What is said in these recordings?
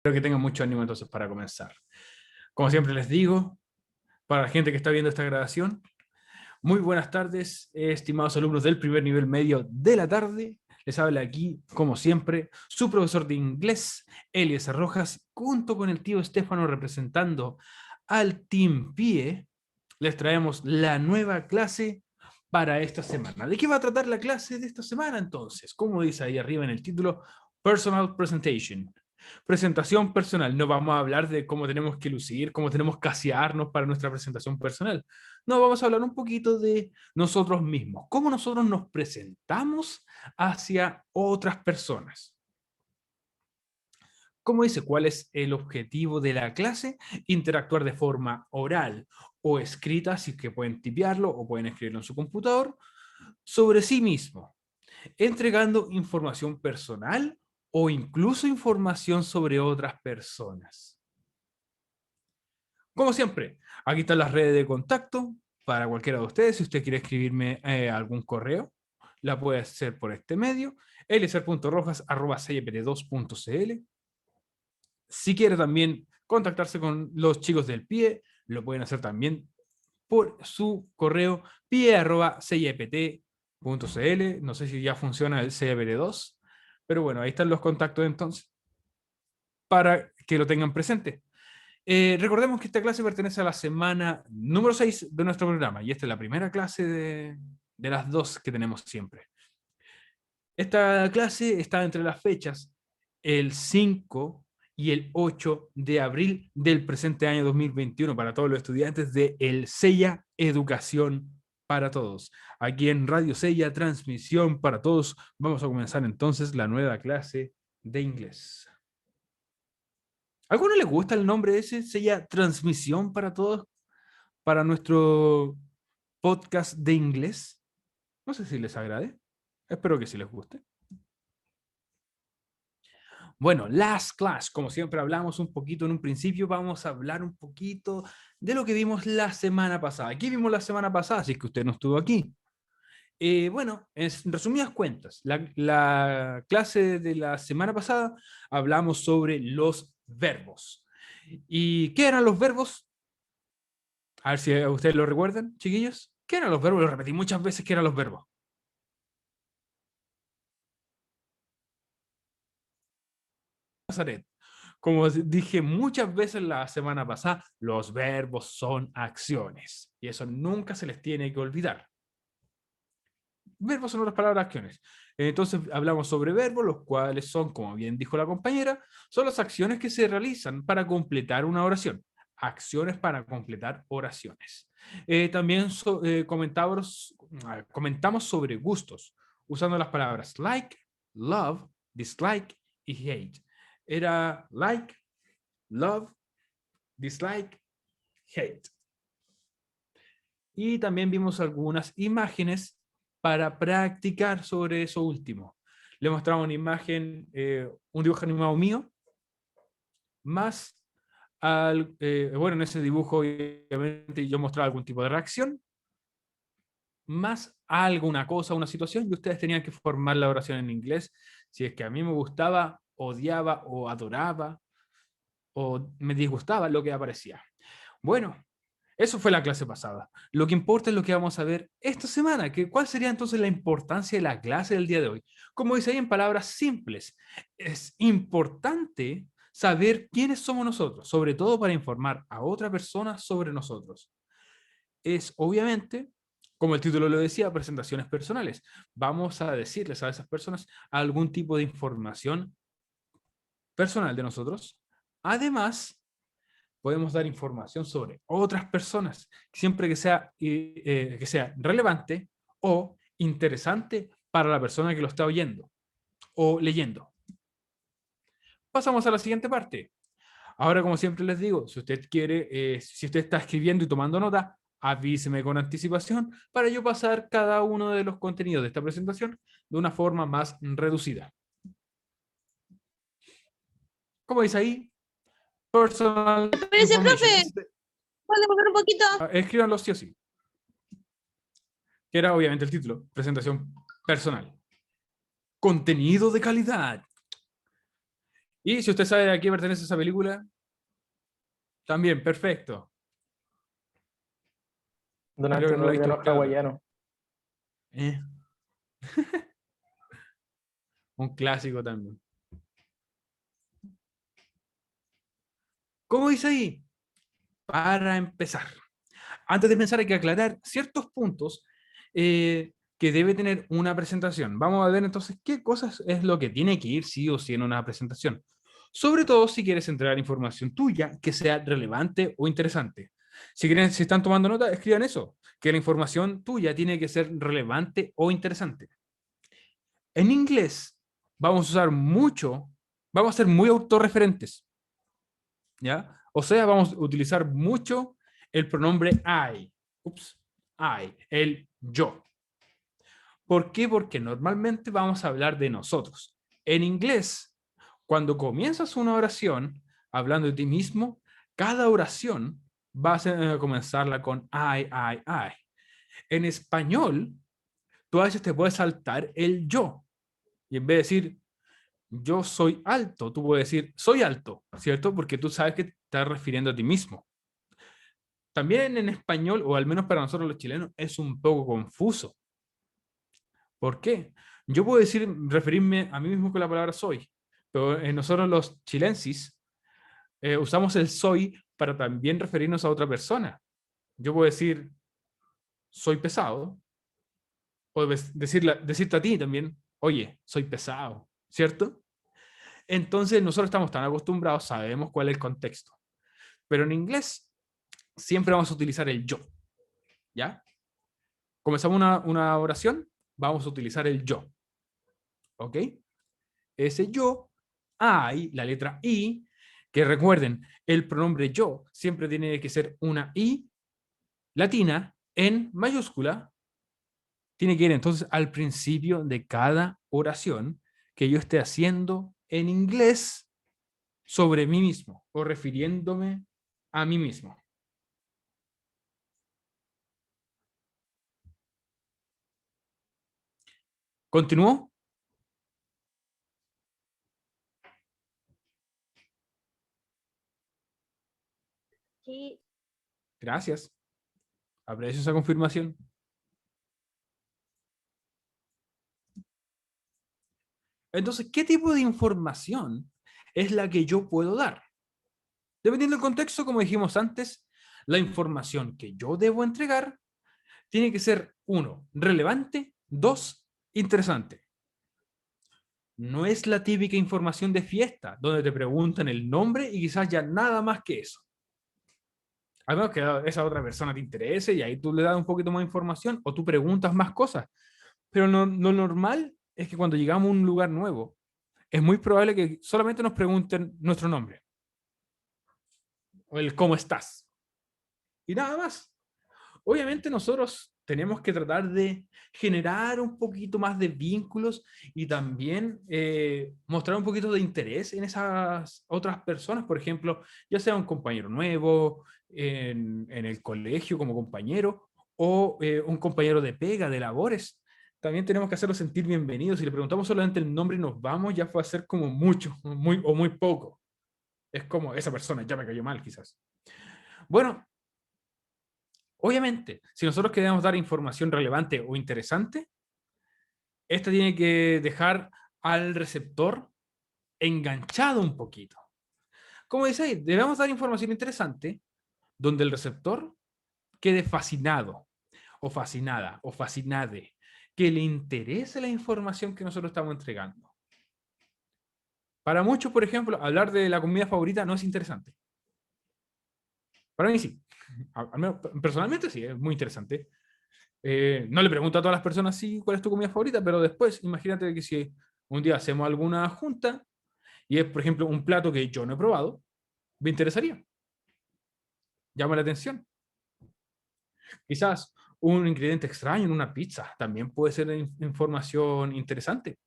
Espero que tengan mucho ánimo entonces para comenzar. Como siempre les digo, para la gente que está viendo esta grabación, muy buenas tardes, estimados alumnos del primer nivel medio de la tarde. Les habla aquí, como siempre, su profesor de inglés, Eliezer Rojas, junto con el tío Estefano representando al Team PIE. Les traemos la nueva clase para esta semana. ¿De qué va a tratar la clase de esta semana entonces? Como dice ahí arriba en el título, Personal Presentation. Presentación personal. No vamos a hablar de cómo tenemos que lucir, cómo tenemos que asearnos para nuestra presentación personal. No, vamos a hablar un poquito de nosotros mismos, cómo nosotros nos presentamos hacia otras personas. Como dice, ¿cuál es el objetivo de la clase? Interactuar de forma oral o escrita, así que pueden tipearlo o pueden escribirlo en su computador, sobre sí mismo, entregando información personal o incluso información sobre otras personas. Como siempre, aquí están las redes de contacto para cualquiera de ustedes. Si usted quiere escribirme algún correo, la puede hacer por este medio, eliezer.rojas@cpt2.cl. Si quiere también contactarse con los chicos del PIE, lo pueden hacer también por su correo pie@cipt.cl. No sé si ya funciona el CIPT2, pero bueno, ahí están los contactos entonces, para que lo tengan presente. Recordemos que esta clase pertenece a la semana número 6 de nuestro programa, y esta es la primera clase de las dos que tenemos siempre. Esta clase está entre las fechas el 5 y el 8 de abril del presente año 2021 para todos los estudiantes de el Sella Educación para Todos. Aquí en Radio Sella, transmisión para todos. Vamos a comenzar entonces la nueva clase de inglés. ¿A alguno le gusta el nombre ese? Sella Transmisión para Todos, para nuestro podcast de inglés. No sé si les agrade. Espero que sí les guste. Bueno, last class, como siempre hablamos un poquito en un principio, vamos a hablar un poquito de lo que vimos la semana pasada. ¿Qué vimos la semana pasada? Si es que usted no estuvo aquí. Bueno, en resumidas cuentas, la clase de la semana pasada hablamos sobre los verbos. ¿Y qué eran los verbos? A ver si ustedes lo recuerdan, chiquillos. ¿Qué eran los verbos? Lo repetí muchas veces, ¿qué eran los verbos? Nazaret. Como dije muchas veces la semana pasada, los verbos son acciones y eso nunca se les tiene que olvidar. Verbos son otras palabras acciones. Entonces hablamos sobre verbos, los cuales son, como bien dijo la compañera, son las acciones que se realizan para completar una oración. Acciones para completar oraciones. También comentamos sobre gustos, usando las palabras like, love, dislike y hate. Era like, love, dislike, hate. Y también vimos algunas imágenes para practicar sobre eso último. Le mostraba una imagen, un dibujo animado mío, más bueno, en ese dibujo obviamente yo mostraba algún tipo de reacción, más alguna cosa, una situación, y ustedes tenían que formar la oración en inglés, si es que a mí me gustaba, odiaba o adoraba, o me disgustaba lo que aparecía. Bueno, eso fue la clase pasada. Lo que importa es lo que vamos a ver esta semana. ¿Cuál sería entonces la importancia de la clase del día de hoy? Como dice ahí en palabras simples, es importante saber quiénes somos nosotros, sobre todo para informar a otra persona sobre nosotros. Es obviamente, como el título lo decía, presentaciones personales. Vamos a decirles a esas personas algún tipo de información personal de nosotros. Además, podemos dar información sobre otras personas, siempre que sea relevante o interesante para la persona que lo está oyendo o leyendo. Pasamos a la siguiente parte. Ahora, como siempre les digo, si usted quiere, si usted está escribiendo y tomando nota, avíseme con anticipación para yo pasar cada uno de los contenidos de esta presentación de una forma más reducida. Como dice ahí, personal ¿Me parece, information. profe? ¿Puede volver un poquito? Escríbanlo sí o sí. Que era obviamente el título, presentación personal. Contenido de calidad. Y si usted sabe a qué pertenece esa película, también, perfecto. Creo Donante que no la he visto Órgano completa. Hawaiano. Eh, un clásico también. ¿Cómo dice ahí? Para empezar. Antes de empezar hay que aclarar ciertos puntos que debe tener una presentación. Vamos a ver entonces qué cosas es lo que tiene que ir sí o sí en una presentación. Sobre todo si quieres entregar información tuya que sea relevante o interesante. Si están tomando nota, escriban eso, que la información tuya tiene que ser relevante o interesante. En inglés vamos a usar mucho, vamos a ser muy autorreferentes, ¿ya? O sea, vamos a utilizar mucho el pronombre I. Ups, I, el yo. ¿Por qué? Porque normalmente vamos a hablar de nosotros. En inglés, cuando comienzas una oración hablando de ti mismo, cada oración vas a comenzarla con I. En español, tú a veces te puedes saltar el yo. Y en vez de decir yo soy alto, tú puedes decir soy alto, ¿cierto? Porque tú sabes que te estás refiriendo a ti mismo. También en español, o al menos para nosotros los chilenos, es un poco confuso. ¿Por qué? Yo puedo decir, referirme a mí mismo con la palabra soy, pero nosotros los chilensis usamos el soy para también referirnos a otra persona. Yo puedo decir soy pesado, o decirte a ti también, oye, soy pesado, ¿cierto? Entonces nosotros estamos tan acostumbrados, sabemos cuál es el contexto. Pero en inglés siempre vamos a utilizar el yo, ¿ya? Comenzamos una oración, vamos a utilizar el yo, ¿ok? Ese yo, I, la letra I, que recuerden, el pronombre yo siempre tiene que ser una I latina en mayúscula, tiene que ir entonces al principio de cada oración que yo esté haciendo en inglés sobre mí mismo o refiriéndome a mí mismo. ¿Continúo? Sí, Gracias. Aprecio esa confirmación. Entonces, ¿qué tipo de información es la que yo puedo dar? Dependiendo del contexto, como dijimos antes, la información que yo debo entregar tiene que ser, uno, relevante, dos, interesante. No es la típica información de fiesta, donde te preguntan el nombre y quizás ya nada más que eso. A menos que esa otra persona te interese y ahí tú le das un poquito más de información o tú preguntas más cosas. Pero lo normal es que cuando llegamos a un lugar nuevo, es muy probable que solamente nos pregunten nuestro nombre o el cómo estás. Y nada más. Obviamente nosotros tenemos que tratar de generar un poquito más de vínculos y también mostrar un poquito de interés en esas otras personas, por ejemplo, ya sea un compañero nuevo en el colegio como compañero o un compañero de pega, de labores. También tenemos que hacerlos sentir bienvenidos. Si le preguntamos solamente el nombre y nos vamos, ya fue a ser como mucho, muy, o muy poco. Es como esa persona ya me cayó mal, quizás. Bueno, obviamente, si nosotros queremos dar información relevante o interesante, esta tiene que dejar al receptor enganchado un poquito. Como decís, debemos dar información interesante donde el receptor quede fascinado, o fascinada, o fascinade, que le interese la información que nosotros estamos entregando. Para muchos, por ejemplo, hablar de la comida favorita no es interesante. Para mí sí. Al menos, personalmente sí, es muy interesante. No le pregunto a todas las personas sí, cuál es tu comida favorita, pero después imagínate que si un día hacemos alguna junta y es, por ejemplo, un plato que yo no he probado, me interesaría, llama la atención. Quizás un ingrediente extraño en una pizza también puede ser información interesante.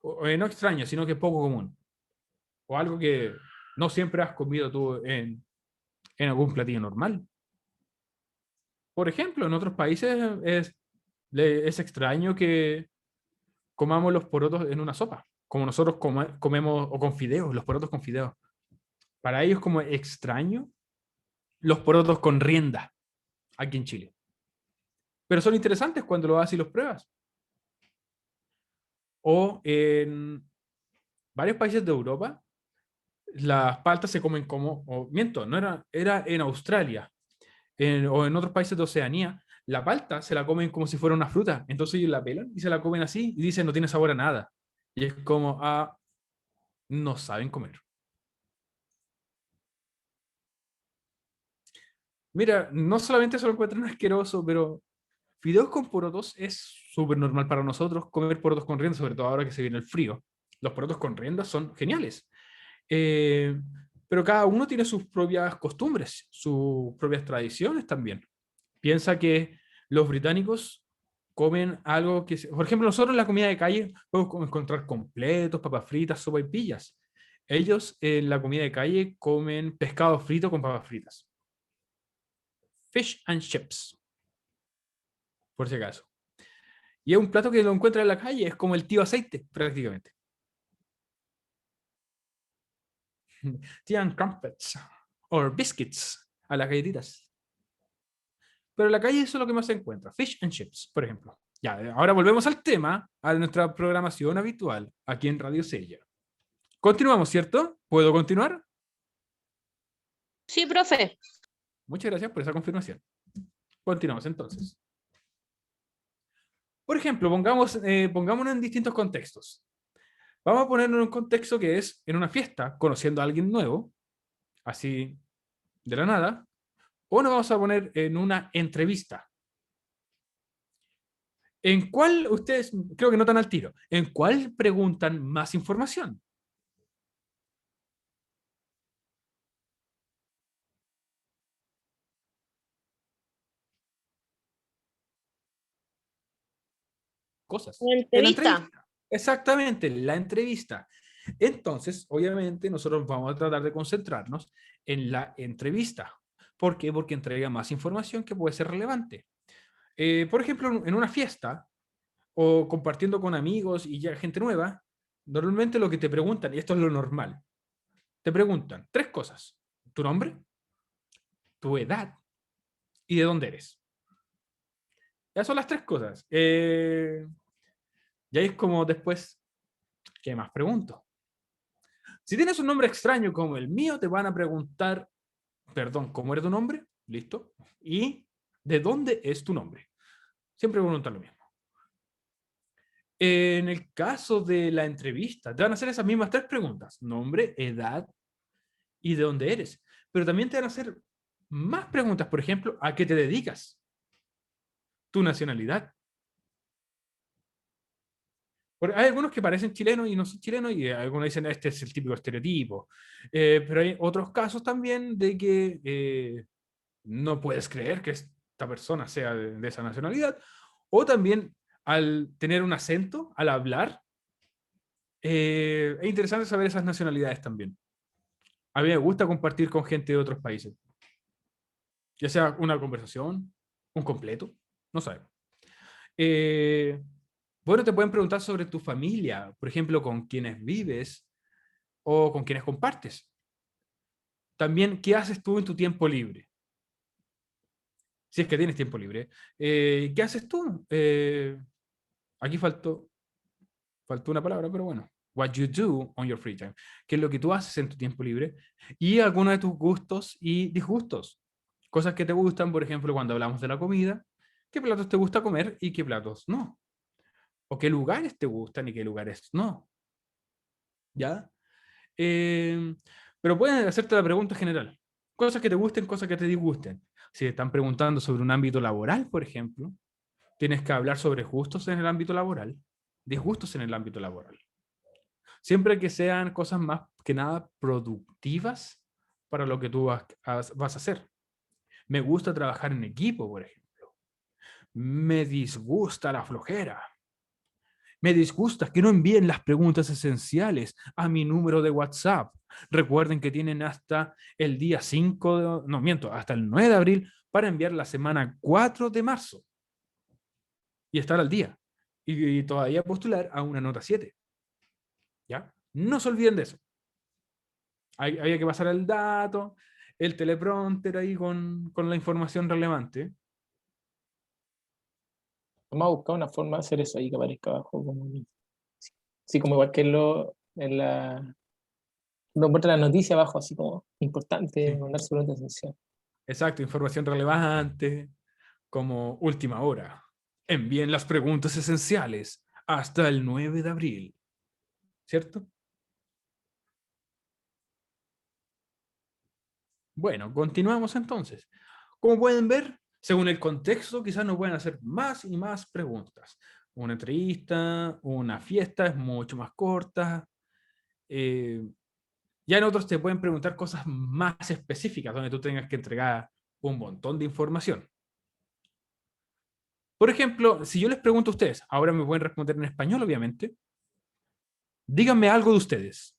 No extraña, sino que poco común. O algo que no siempre has comido tú en algún platillo normal. Por ejemplo, en otros países es extraño que comamos los porotos en una sopa. como nosotros comemos, o con fideos, los porotos con fideos. Para ellos como extraño los porotos con rienda aquí en Chile. Pero son interesantes cuando lo haces y los pruebas. O en varios países de Europa, las paltas se comen como, o miento, no era en Australia, o en otros países de Oceanía, la palta se la comen como si fuera una fruta. Entonces ellos la pelan y se la comen así y dicen no tiene sabor a nada. Y es como, no saben comer. Mira, no solamente se lo encuentran asqueroso, pero fideos con porotos es súper normal para nosotros comer porotos con rienda, sobre todo ahora que se viene el frío. Los porotos con rienda son geniales. Eh, pero cada uno tiene sus propias costumbres, sus propias tradiciones también. Piensa que los británicos comen algo que, por ejemplo, nosotros en la comida de calle podemos encontrar completos, papas fritas, sopa y pillas. Ellos en la comida de calle comen pescado frito con papas fritas. Fish and chips, por si acaso. Y es un plato que lo encuentras en la calle, es como el tío aceite, prácticamente. Tea and crumpets, or biscuits, a las galletitas. Pero en la calle eso es lo que más se encuentra, fish and chips, por ejemplo. Ya, ahora volvemos al tema, a nuestra programación habitual, aquí en Radio Sella. Continuamos, ¿cierto? ¿Puedo continuar? Sí, profe. Muchas gracias por esa confirmación. Continuamos entonces. Por ejemplo, pongámonos en distintos contextos. Vamos a ponernos en un contexto que es en una fiesta, conociendo a alguien nuevo, así de la nada, o nos vamos a poner en una entrevista. ¿En cuál ustedes, creo que notan al tiro, en cuál preguntan más información? Cosas. La En la entrevista. entrevista. Exactamente, la entrevista. Entonces, obviamente, nosotros vamos a tratar de concentrarnos en la entrevista. ¿Por qué? Porque entrega más información que puede ser relevante. Por ejemplo, en una fiesta o compartiendo con amigos y ya gente nueva, normalmente lo que te preguntan, y esto es lo normal, te preguntan tres cosas: tu nombre, tu edad y de dónde eres. Esas son las tres cosas. Y ahí es como después, ¿qué más pregunto? Si tienes un nombre extraño como el mío, te van a preguntar, perdón, ¿cómo era tu nombre? ¿Listo? ¿Y de dónde es tu nombre? Siempre preguntan lo mismo. En el caso de la entrevista, te van a hacer esas mismas tres preguntas: nombre, edad y de dónde eres. Pero también te van a hacer más preguntas, por ejemplo, ¿a qué te dedicas? Tu nacionalidad. Porque hay algunos que parecen chilenos y no son chilenos, y algunos dicen este es el típico estereotipo. Pero hay otros casos también de que no puedes creer que esta persona sea de esa nacionalidad. O también al tener un acento, al hablar, es interesante saber esas nacionalidades también. A mí me gusta compartir con gente de otros países. Ya sea una conversación, un completo, no sabemos. Bueno, te pueden preguntar sobre tu familia, por ejemplo, con quienes vives o con quienes compartes. También, ¿qué haces tú en tu tiempo libre? Si es que tienes tiempo libre. ¿Qué haces tú? Aquí faltó una palabra, pero bueno. What you do on your free time. ¿Qué es lo que tú haces en tu tiempo libre? Y algunos de tus gustos y disgustos. Cosas que te gustan, por ejemplo, cuando hablamos de la comida. ¿Qué platos te gusta comer y qué platos no? ¿O qué lugares te gustan y qué lugares no? ¿Ya? Eh, pero pueden hacerte la pregunta general. Cosas que te gusten, cosas que te disgusten. Si te están preguntando sobre un ámbito laboral, por ejemplo, tienes que hablar sobre gustos en el ámbito laboral, disgustos en el ámbito laboral. Siempre que sean cosas más que nada productivas para lo que tú vas a hacer. Me gusta trabajar en equipo, por ejemplo. Me disgusta la flojera. Me disgusta que no envíen las preguntas esenciales a mi número de WhatsApp. Recuerden que tienen hasta el día 5, no miento, hasta el 9 de abril para enviar la semana 4 de marzo. Y estar al día. Y todavía postular a una nota 7. ¿Ya? No se olviden de eso. Había que pasar el dato, el teleprompter ahí con la información relevante. Vamos a buscar una forma de hacer eso ahí que aparezca abajo. Sí, como igual que en la. Nos muestra la noticia abajo, así como importante, Sí. mandar su pregunta esencial. Exacto, información relevante, como última hora. Envíen las preguntas esenciales hasta el 9 de abril. ¿Cierto? Bueno, continuamos entonces. Como pueden ver, según el contexto, quizás nos pueden hacer más y más preguntas. Una entrevista, una fiesta es mucho más corta. Ya en otros te pueden preguntar cosas más específicas, donde tú tengas que entregar un montón de información. Por ejemplo, si yo les pregunto a ustedes, ahora me pueden responder en español, obviamente. Díganme algo de ustedes.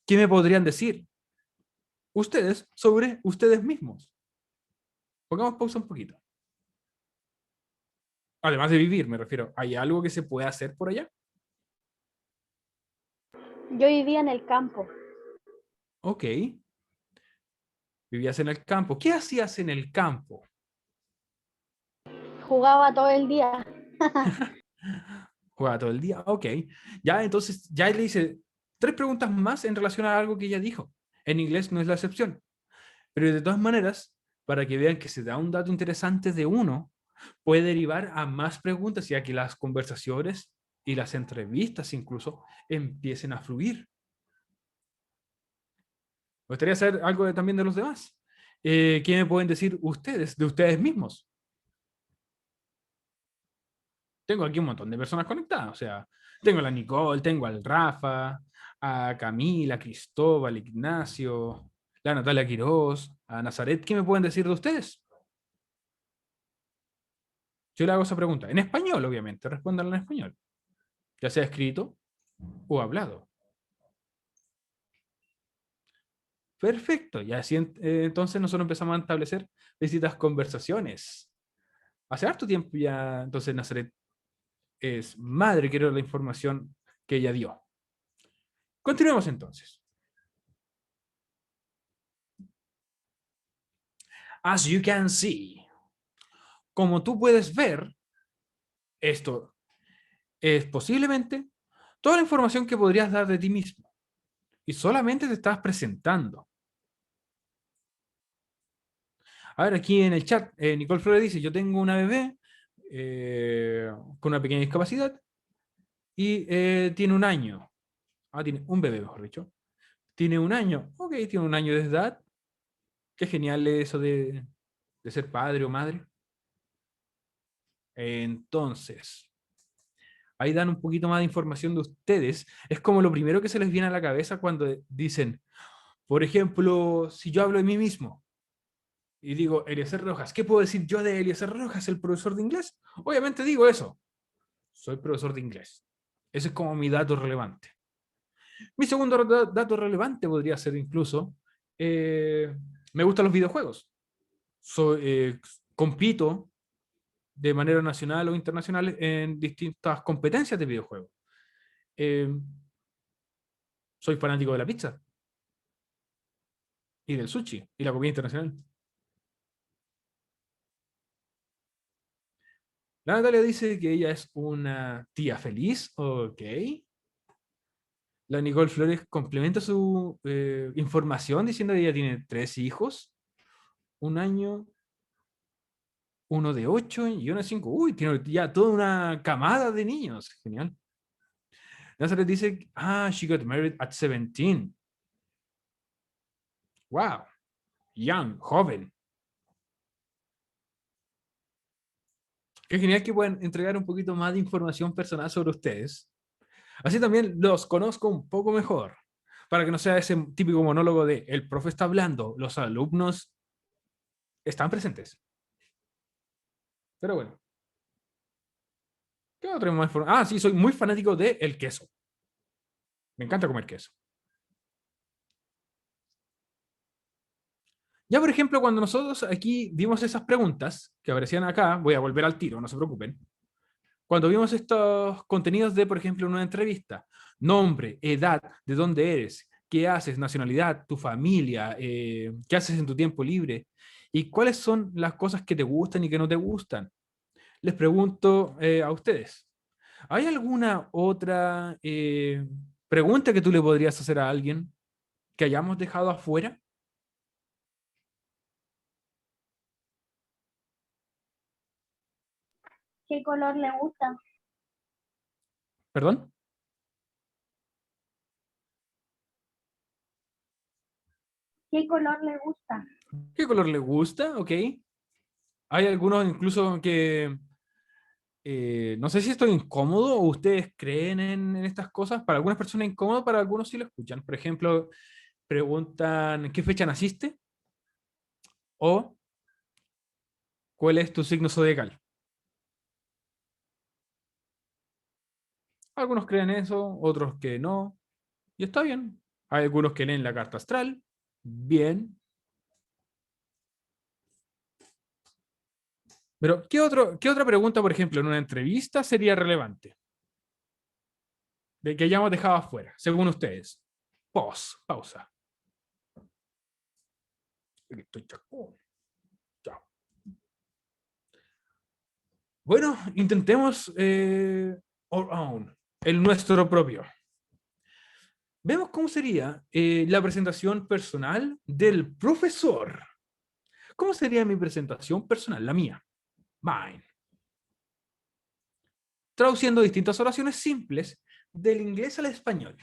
¿Qué me podrían decir ustedes sobre ustedes mismos? Pongamos pausa un poquito. Además de vivir, me refiero. ¿Hay algo que se puede hacer por allá? Yo vivía en el campo. Ok. Vivías en el campo. ¿Qué hacías en el campo? Jugaba todo el día. Jugaba todo el día. Ok. Ya, entonces, ya le hice 3 preguntas más en relación a algo que ella dijo. En inglés no es la excepción. Pero de todas maneras, para que vean que se da un dato interesante de uno, puede derivar a más preguntas, ya que las conversaciones y las entrevistas incluso empiecen a fluir. Me gustaría saber algo también de los demás. ¿Qué me pueden decir ustedes, de ustedes mismos? Tengo aquí un montón de personas conectadas, o sea, tengo a la Nicole, tengo al Rafa, a Camila, a Cristóbal, Ignacio, la Natalia Quiroz, a Nazaret. ¿Qué me pueden decir de ustedes? Yo le hago esa pregunta, en español, obviamente, respóndanla en español, ya sea escrito o hablado. Perfecto, y así entonces nosotros empezamos a establecer distintas conversaciones. Hace harto tiempo ya, entonces Nazaret es madre, quiero la información que ella dio. Continuemos entonces. As you can see, como tú puedes ver, esto es posiblemente toda la información que podrías dar de ti mismo. Y solamente te estás presentando. A ver, aquí en el chat, Nicole Flores dice, yo tengo una bebé con una pequeña discapacidad y tiene un año. Ah, tiene un bebé, mejor dicho. Tiene un año. Ok, tiene un año de edad. Qué genial eso de ser padre o madre. Entonces, ahí dan un poquito más de información de ustedes. Es como lo primero que se les viene a la cabeza cuando dicen, por ejemplo, si yo hablo de mí mismo y digo Eliezer Rojas, ¿qué puedo decir yo de Eliezer Rojas, el profesor de inglés? Obviamente digo eso. Soy profesor de inglés. Ese es como mi dato relevante. Mi segundo dato relevante podría ser incluso, me gustan los videojuegos. Compito de manera nacional o internacional en distintas competencias de videojuegos. Eh, soy fanático de la pizza y del sushi y la comida internacional. La Natalia dice que ella es una tía feliz. Ok. La Nicole Flores complementa su información diciendo que ella tiene 3 hijos, un año, uno de 8 y uno de 5. Uy, tiene ya toda una camada de niños. Genial. Nazareth dice, she got married at 17. Wow. Young, joven. Qué genial que puedan entregar un poquito más de información personal sobre ustedes. Así también los conozco un poco mejor. Para que no sea ese típico monólogo de el profe está hablando, los alumnos están presentes. Pero bueno. ¿Qué otra más información? Sí, soy muy fanático del queso. Me encanta comer queso. Ya, por ejemplo, cuando nosotros aquí vimos esas preguntas que aparecían acá, voy a volver al tiro, no se preocupen. Cuando vimos estos contenidos de, por ejemplo, una entrevista, nombre, edad, de dónde eres, qué haces, nacionalidad, tu familia, qué haces en tu tiempo libre y cuáles son las cosas que te gustan y que no te gustan. Les pregunto a ustedes, ¿hay alguna otra pregunta que tú le podrías hacer a alguien que hayamos dejado afuera? ¿Qué color le gusta? ¿Perdón? ¿Qué color le gusta? ¿Qué color le gusta? Ok. Hay algunos incluso que no sé si estoy incómodo o ustedes creen en estas cosas. Para algunas personas es incómodo, para algunos sí lo escuchan. Por ejemplo, preguntan ¿qué fecha naciste? O ¿cuál es tu signo zodiacal? Algunos creen eso, otros que no. Y está bien. Hay algunos que leen la carta astral. Bien. Pero, ¿qué otra pregunta, por ejemplo, en una entrevista sería relevante? De que hayamos dejado afuera, según ustedes. Pausa. Aquí estoy chacón. Chao. Bueno, intentemos our own, el nuestro propio. Vemos cómo sería la presentación personal del profesor. ¿Cómo sería mi presentación personal? La mía. Mine. Traduciendo distintas oraciones simples del inglés al español.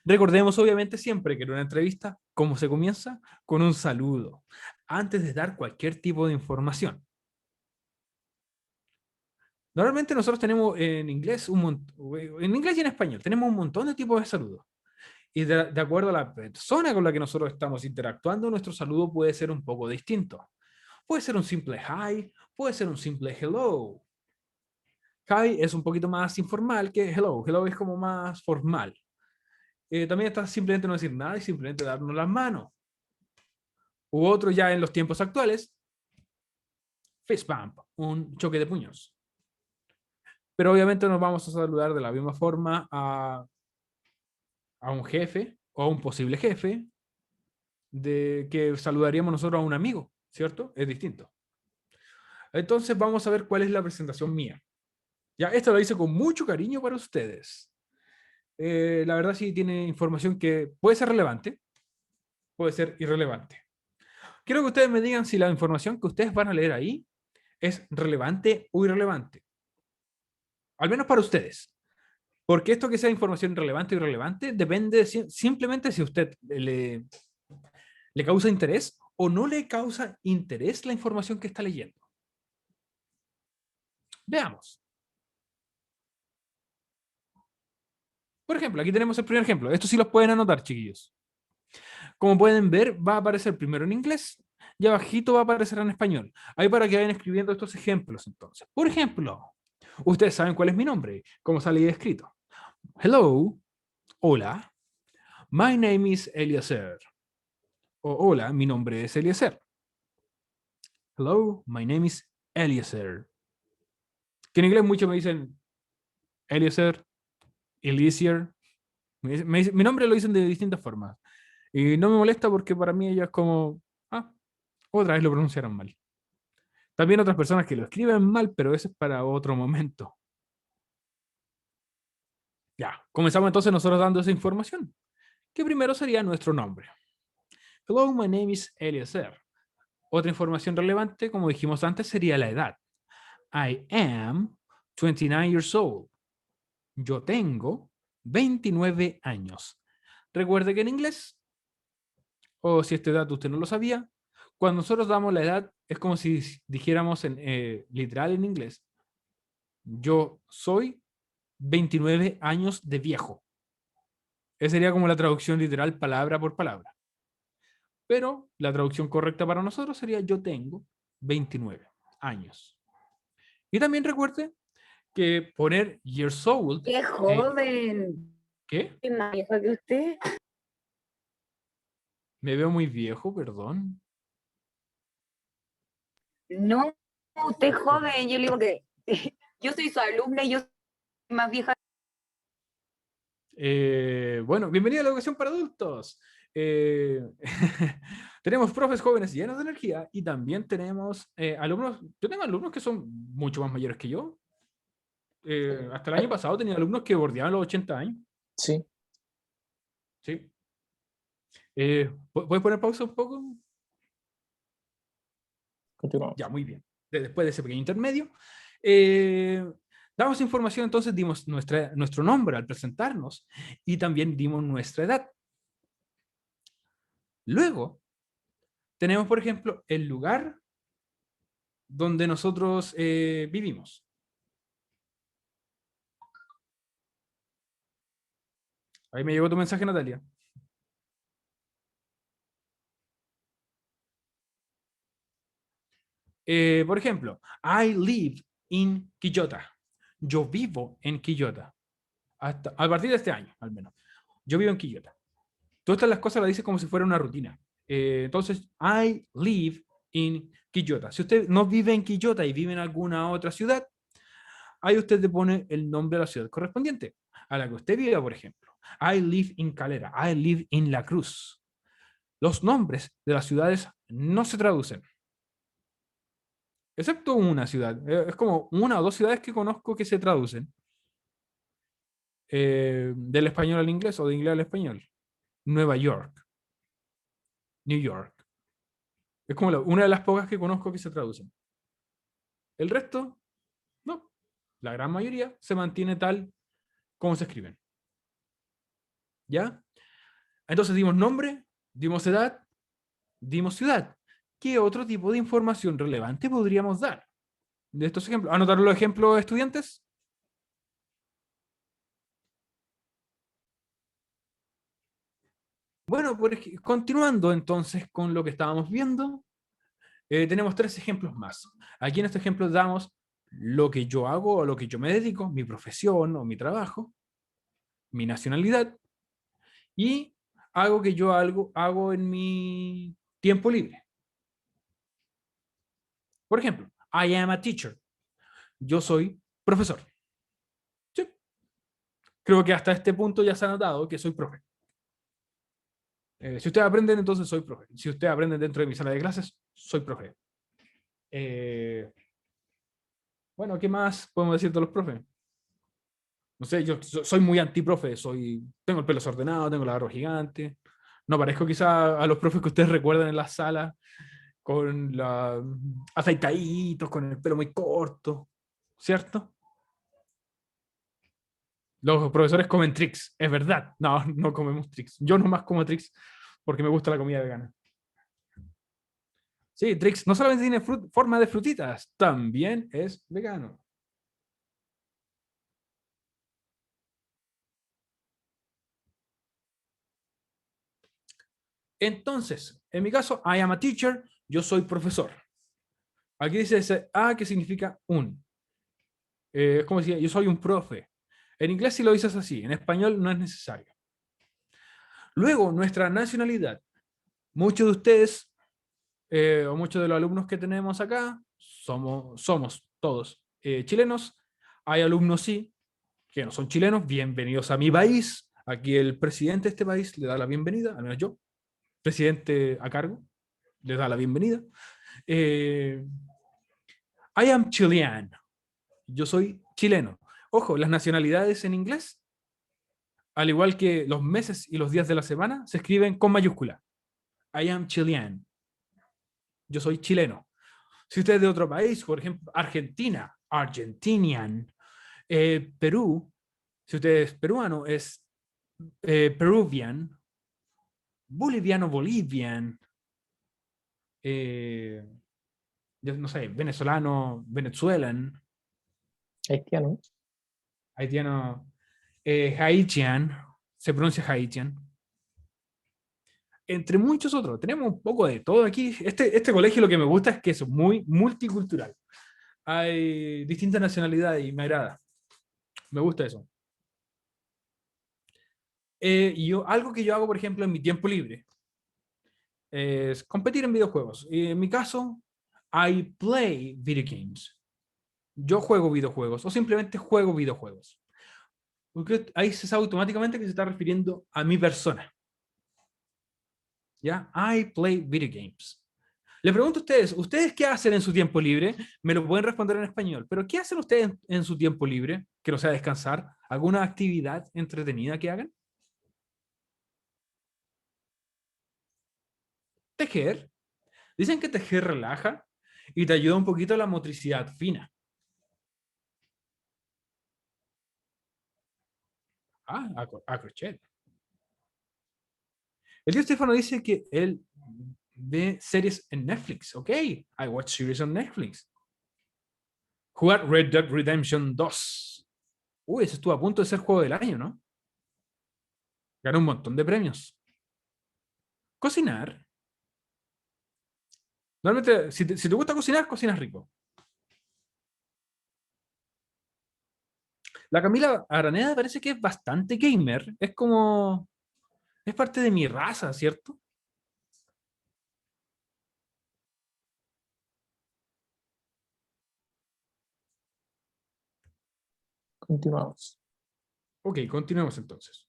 Recordemos obviamente siempre que en una entrevista, ¿cómo se comienza? Con un saludo, antes de dar cualquier tipo de información. Normalmente nosotros tenemos en inglés en inglés y en español, tenemos un montón de tipos de saludos. Y de acuerdo a la persona con la que nosotros estamos interactuando, nuestro saludo puede ser un poco distinto. Puede ser un simple hi, puede ser un simple hello. Hi es un poquito más informal que hello. Hello es como más formal. También está simplemente no decir nada y simplemente darnos las manos. U otro ya en los tiempos actuales, fist bump, un choque de puños. Pero obviamente nos vamos a saludar de la misma forma a un jefe o a un posible jefe de que saludaríamos nosotros a un amigo, ¿cierto? Es distinto. Entonces vamos a ver cuál es la presentación mía. Ya, esto lo hice con mucho cariño para ustedes. La verdad sí tiene información que puede ser relevante, puede ser irrelevante. Quiero que ustedes me digan si la información que ustedes van a leer ahí es relevante o irrelevante. Al menos para ustedes. Porque esto que sea información relevante o irrelevante depende simplemente si a usted le causa interés o no le causa interés la información que está leyendo. Veamos. Por ejemplo, aquí tenemos el primer ejemplo. Estos sí los pueden anotar, chiquillos. Como pueden ver, va a aparecer primero en inglés y abajito va a aparecer en español. Ahí para que vayan escribiendo estos ejemplos entonces. Por ejemplo, ustedes saben cuál es mi nombre, como sale ahí escrito. Hello, hola, my name is Eliezer. O hola, mi nombre es Eliezer. Hello, my name is Eliezer. Que en inglés muchos me dicen Eliezer, Eliezer. Mi nombre lo dicen de distintas formas. Y no me molesta porque para mí ella es como, otra vez lo pronunciaron mal. También otras personas que lo escriben mal, pero eso es para otro momento. Ya, comenzamos entonces nosotros dando esa información, que primero sería nuestro nombre. Hello, my name is Eliezer. Otra información relevante, como dijimos antes, sería la edad. I am 29 years old. Yo tengo 29 años. Recuerde que en inglés, o si este dato usted no lo sabía, cuando nosotros damos la edad, es como si dijéramos literal en inglés, yo soy 29 años de viejo. Esa sería como la traducción literal palabra por palabra. Pero la traducción correcta para nosotros sería yo tengo 29 años. Y también recuerde que poner years old. ¡Qué joven! ¿Qué? ¿Es más viejo que usted? Me veo muy viejo, perdón. No, usted es joven. Yo le digo que Yo soy su alumna y yo soy más vieja. Bueno, bienvenido a la educación para adultos. Tenemos profes jóvenes llenos de energía y también tenemos alumnos. Yo tengo alumnos que son mucho más mayores que yo. Hasta el año pasado tenía alumnos que bordeaban los 80 años. Sí, Sí. ¿Puedes poner pausa un poco? continuamos. Ya, muy bien. Después de ese pequeño intermedio, damos información, entonces dimos nuestro nombre al presentarnos y también dimos nuestra edad. Luego, tenemos, por ejemplo, el lugar donde nosotros vivimos. Ahí me llegó tu mensaje, Natalia. Por ejemplo, I live in Quillota. Yo vivo en Quillota. A partir de este año, al menos. Yo vivo en Quillota. Todas estas las cosas las dice como si fuera una rutina. Entonces, I live in Quillota. Si usted no vive en Quillota y vive en alguna otra ciudad, ahí usted le pone el nombre de la ciudad correspondiente a la que usted vive, por ejemplo. I live in Calera. I live in La Cruz. Los nombres de las ciudades no se traducen. Excepto una ciudad. Es como una o dos ciudades que conozco que se traducen. Del español al inglés o de inglés al español. Nueva York. New York. Es como una de las pocas que conozco que se traducen. El resto, no. La gran mayoría se mantiene tal como se escriben. ¿Ya? Entonces dimos nombre, dimos edad, dimos ciudad. ¿Qué otro tipo de información relevante podríamos dar de estos ejemplos? ¿Anotaron los ejemplos, estudiantes? Bueno, continuando entonces con lo que estábamos viendo, tenemos 3 ejemplos más. Aquí en este ejemplo damos lo que yo hago o lo que yo me dedico, mi profesión o mi trabajo, mi nacionalidad y algo que yo hago en mi tiempo libre. Por ejemplo, I am a teacher. Yo soy profesor. ¿Sí? Creo que hasta este punto ya se ha notado que soy profe. Si ustedes aprenden, entonces soy profe. Si ustedes aprenden dentro de mi sala de clases, soy profe. Bueno, ¿qué más podemos decir de los profes? No sé, yo soy muy antiprofe, tengo el pelo desordenado, tengo la barba gigante. No parezco quizá a los profes que ustedes recuerdan en la sala, con la aceitaditos, con el pelo muy corto, ¿cierto? Los profesores comen tricks, es verdad. No, no comemos tricks. Yo nomás como tricks porque me gusta la comida vegana. Sí, tricks no solamente tiene forma de frutitas, también es vegano. Entonces, en mi caso, I am a teacher, yo soy profesor. Aquí dice ese A que significa un. Es como si yo soy un profe. En inglés sí lo dices así, en español no es necesario. Luego, nuestra nacionalidad. Muchos de ustedes, o muchos de los alumnos que tenemos acá, somos todos chilenos. Hay alumnos sí, que no son chilenos. Bienvenidos a mi país. Aquí el presidente de este país le da la bienvenida, al menos yo, presidente a cargo, le da la bienvenida. I am Chilean. Yo soy chileno. Ojo, las nacionalidades en inglés, al igual que los meses y los días de la semana, se escriben con mayúscula. I am Chilean. Yo soy chileno. Si usted es de otro país, por ejemplo, Argentina, Argentinian. Perú, si usted es peruano, es Peruvian. Boliviano, Bolivian. No sé, venezolano, Venezuelan. Haitiano. Haitiano, Haitian, se pronuncia Haitian. Entre muchos otros. Tenemos un poco de todo aquí. Este colegio lo que me gusta es que es muy multicultural. Hay distintas nacionalidades y me agrada. Me gusta eso. Algo que yo hago, por ejemplo, en mi tiempo libre es competir en videojuegos. Y en mi caso, I play video games. yo juego videojuegos o simplemente juego videojuegos. Porque ahí se sabe automáticamente que se está refiriendo a mi persona. ¿Ya? I play video games. Le pregunto a ustedes, ¿ustedes qué hacen en su tiempo libre? Me lo pueden responder en español, pero ¿qué hacen ustedes en su tiempo libre? Que no sea descansar. ¿Alguna actividad entretenida que hagan? Tejer. Dicen que tejer relaja y te ayuda un poquito a la motricidad fina. A crochet. El tío Stefano dice que él ve series en Netflix. Ok, I watch series on Netflix. Jugar Red Dead Redemption 2. Uy, ese estuvo a punto de ser juego del año, ¿no? Ganó un montón de premios. Cocinar. Normalmente, si te gusta cocinar, cocinas rico. La Camila Araneda parece que es bastante gamer. Es como... Es parte de mi raza, ¿cierto? Continuamos. Ok, continuemos entonces.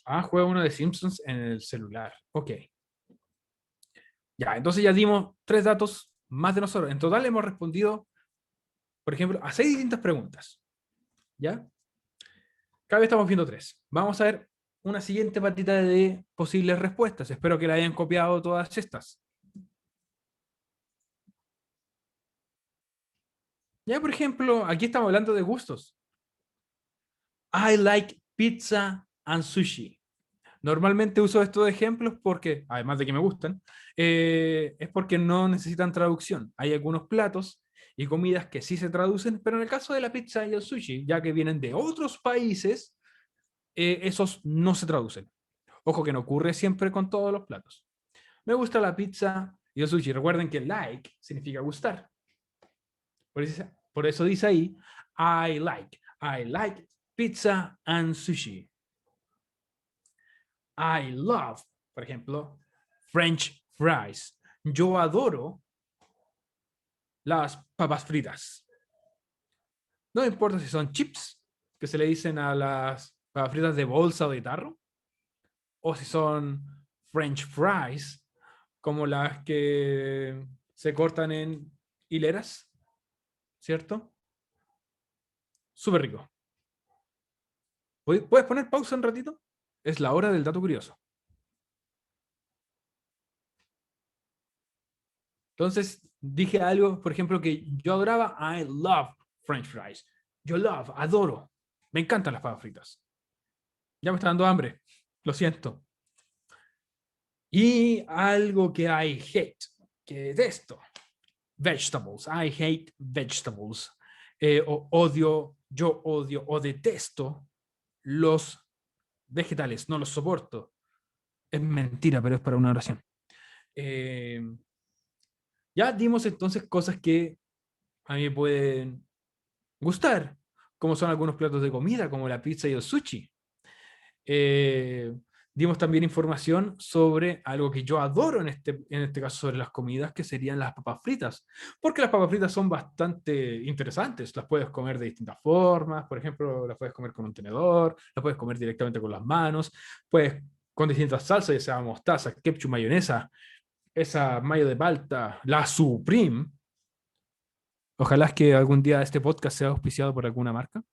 Juega uno de Simpsons en el celular. Ok. Ya, entonces ya dimos 3 datos más de nosotros. En total hemos respondido, por ejemplo, a 6 distintas preguntas. ¿Ya? Cada vez estamos viendo 3. Vamos a ver una siguiente patita de posibles respuestas. Espero que la hayan copiado todas estas. Ya, por ejemplo, aquí estamos hablando de gustos. I like pizza and sushi. Normalmente uso estos ejemplos porque, además de que me gustan, es porque no necesitan traducción. Hay algunos platos y comidas que sí se traducen, pero en el caso de la pizza y el sushi, ya que vienen de otros países, esos no se traducen. Ojo que no ocurre siempre con todos los platos. Me gusta la pizza y el sushi. Recuerden que like significa gustar. Por eso dice ahí, I like pizza and sushi. I love, por ejemplo, French fries. Yo adoro las papas fritas. No importa si son chips, que se le dicen a las papas fritas de bolsa o de tarro, o si son French fries, como las que se cortan en hileras, ¿cierto? Súper rico. ¿Puedes poner pausa un ratito? Es la hora del dato curioso. Entonces dije algo, por ejemplo, que yo adoraba. I love French fries. Yo adoro. Me encantan las papas fritas. Ya me está dando hambre. Lo siento. Y algo que I hate, que detesto. Vegetables. I hate vegetables. Yo odio o detesto los vegetales. No los soporto. Es mentira, pero es para una oración. Ya dimos entonces cosas que a mí me pueden gustar, como son algunos platos de comida, como la pizza y el sushi. Dimos también información sobre algo que yo adoro en este caso sobre las comidas, que serían las papas fritas, porque las papas fritas son bastante interesantes. Las puedes comer de distintas formas, por ejemplo, las puedes comer con un tenedor, las puedes comer directamente con las manos, puedes con distintas salsas, ya sea mostaza, ketchup, mayonesa, esa mayo de palta, la Supreme. Ojalá es que algún día este podcast sea auspiciado por alguna marca.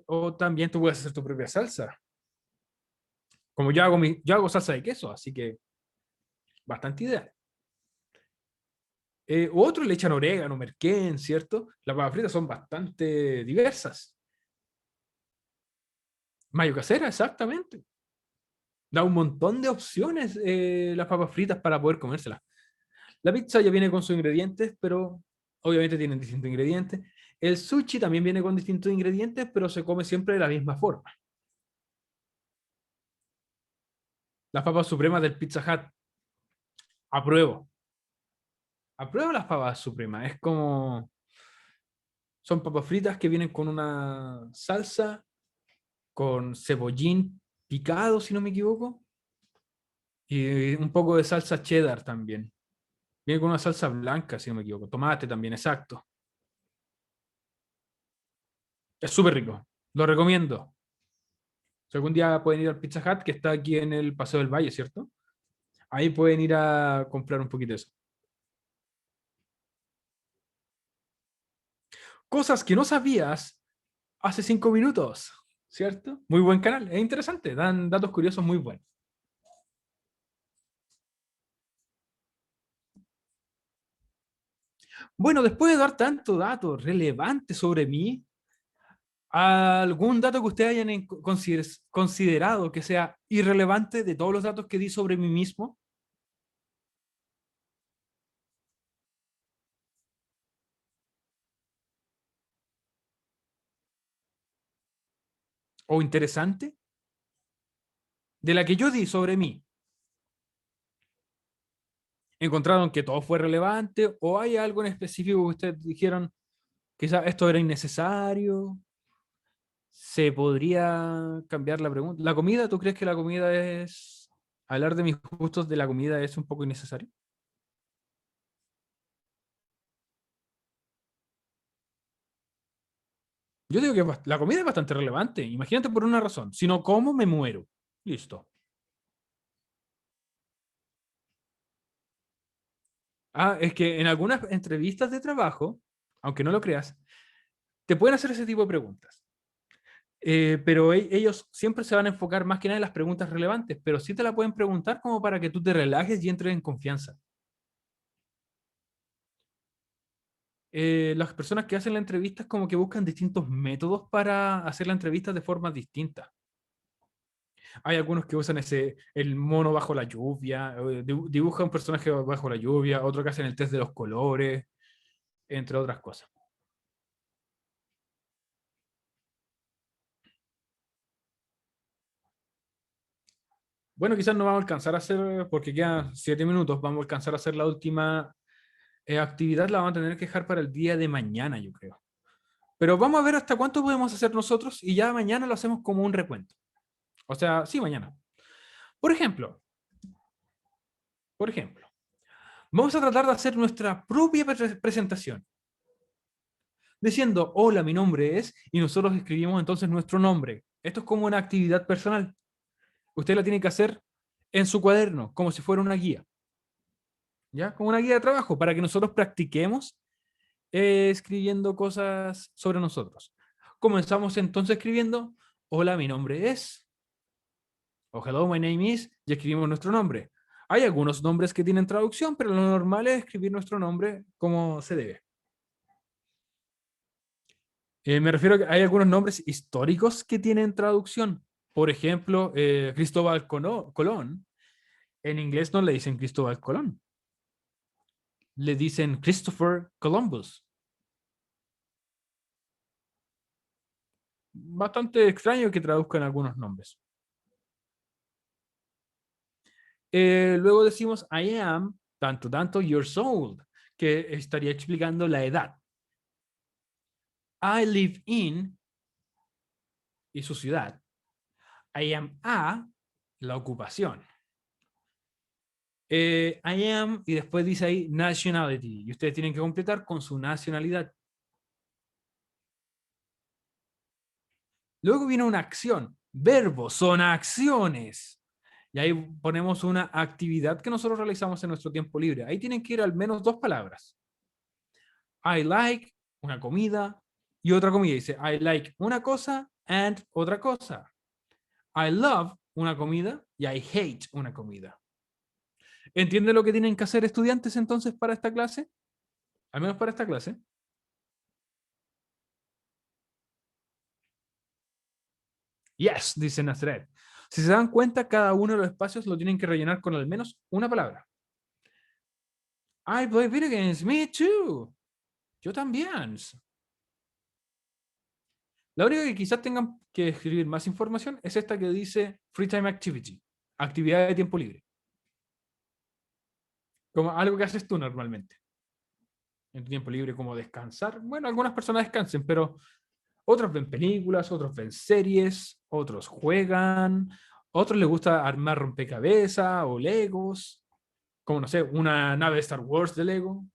O también tú puedes hacer tu propia salsa. Como yo hago salsa de queso, así que bastante ideal. Otros le echan orégano, merquén, ¿cierto? Las papas fritas son bastante diversas. Mayo casera, exactamente. Da un montón de opciones las papas fritas para poder comérselas. La pizza ya viene con sus ingredientes, pero obviamente tienen distintos ingredientes. El sushi también viene con distintos ingredientes, pero se come siempre de la misma forma. Las papas supremas del Pizza Hut. Apruebo. Apruebo las papas supremas. Es como... Son papas fritas que vienen con una salsa, con cebollín picado, si no me equivoco, y un poco de salsa cheddar también. Viene con una salsa blanca, si no me equivoco. Tomate también, exacto. Es súper rico. Lo recomiendo. Si algún día pueden ir al Pizza Hut, que está aquí en el Paseo del Valle, ¿cierto? Ahí pueden ir a comprar un poquito de eso. Cosas que no sabías hace 5 minutos, ¿cierto? Muy buen canal, es interesante, dan datos curiosos muy buenos. Bueno, después de dar tanto dato relevante sobre mí, ¿algún dato que ustedes hayan considerado que sea irrelevante de todos los datos que di sobre mí mismo? ¿O interesante? De la que yo di sobre mí. ¿Encontraron que todo fue relevante? ¿O hay algo en específico que ustedes dijeron, quizá esto era innecesario? ¿Se podría cambiar la pregunta? ¿La comida? ¿Tú crees que la comida es... Hablar de mis gustos de la comida es un poco innecesario? Yo digo que la comida es bastante relevante. Imagínate por una razón. Si no como, me muero. Listo. Ah, es que en algunas entrevistas de trabajo, aunque no lo creas, te pueden hacer ese tipo de preguntas. Pero ellos siempre se van a enfocar más que nada en las preguntas relevantes, pero sí te la pueden preguntar como para que tú te relajes y entres en confianza. Las personas que hacen la entrevista como que buscan distintos métodos para hacer la entrevista de formas distintas. Hay algunos que usan el mono bajo la lluvia, dibuja un personaje bajo la lluvia, otro que hacen el test de los colores, entre otras cosas. Bueno, quizás no vamos a alcanzar a hacer, porque quedan 7 minutos, vamos a alcanzar a hacer la última actividad, la vamos a tener que dejar para el día de mañana, yo creo. Pero vamos a ver hasta cuánto podemos hacer nosotros y ya mañana lo hacemos como un recuento. O sea, sí, mañana. Por ejemplo, vamos a tratar de hacer nuestra propia presentación. Diciendo, hola, mi nombre es, y nosotros escribimos entonces nuestro nombre. Esto es como una actividad personal. Usted la tiene que hacer en su cuaderno, como si fuera una guía. ¿Ya? Como una guía de trabajo, para que nosotros practiquemos escribiendo cosas sobre nosotros. Comenzamos entonces escribiendo, hola, mi nombre es, o hello, my name is, y escribimos nuestro nombre. Hay algunos nombres que tienen traducción, pero lo normal es escribir nuestro nombre como se debe. Me refiero a que hay algunos nombres históricos que tienen traducción. Por ejemplo, Cristóbal Colón. En inglés no le dicen Cristóbal Colón. Le dicen Christopher Columbus. Bastante extraño que traduzcan algunos nombres. Luego decimos I am, tanto, years old, que estaría explicando la edad. I live in, y su ciudad. I am a, la ocupación. I am, y después dice ahí nationality, y ustedes tienen que completar con su nacionalidad. Luego viene una acción. Verbos son acciones. Y ahí ponemos una actividad que nosotros realizamos en nuestro tiempo libre. Ahí tienen que ir al menos 2 palabras. I like, una comida, y otra comida. Dice, I like una cosa and otra cosa. I love una comida y I hate una comida. ¿Entienden lo que tienen que hacer estudiantes entonces para esta clase? Al menos para esta clase. Yes, dice Nazaret. Si se dan cuenta, cada uno de los espacios lo tienen que rellenar con al menos una palabra. I play video games, me too. Yo también. La única que quizás tengan que escribir más información es esta que dice Free Time Activity, actividad de tiempo libre. Como algo que haces tú normalmente. En tu tiempo libre, como descansar. Bueno, algunas personas descansen, pero otros ven películas, otros ven series, otros juegan, otros les gusta armar rompecabezas o legos. como no sé, una nave de Star Wars de Lego,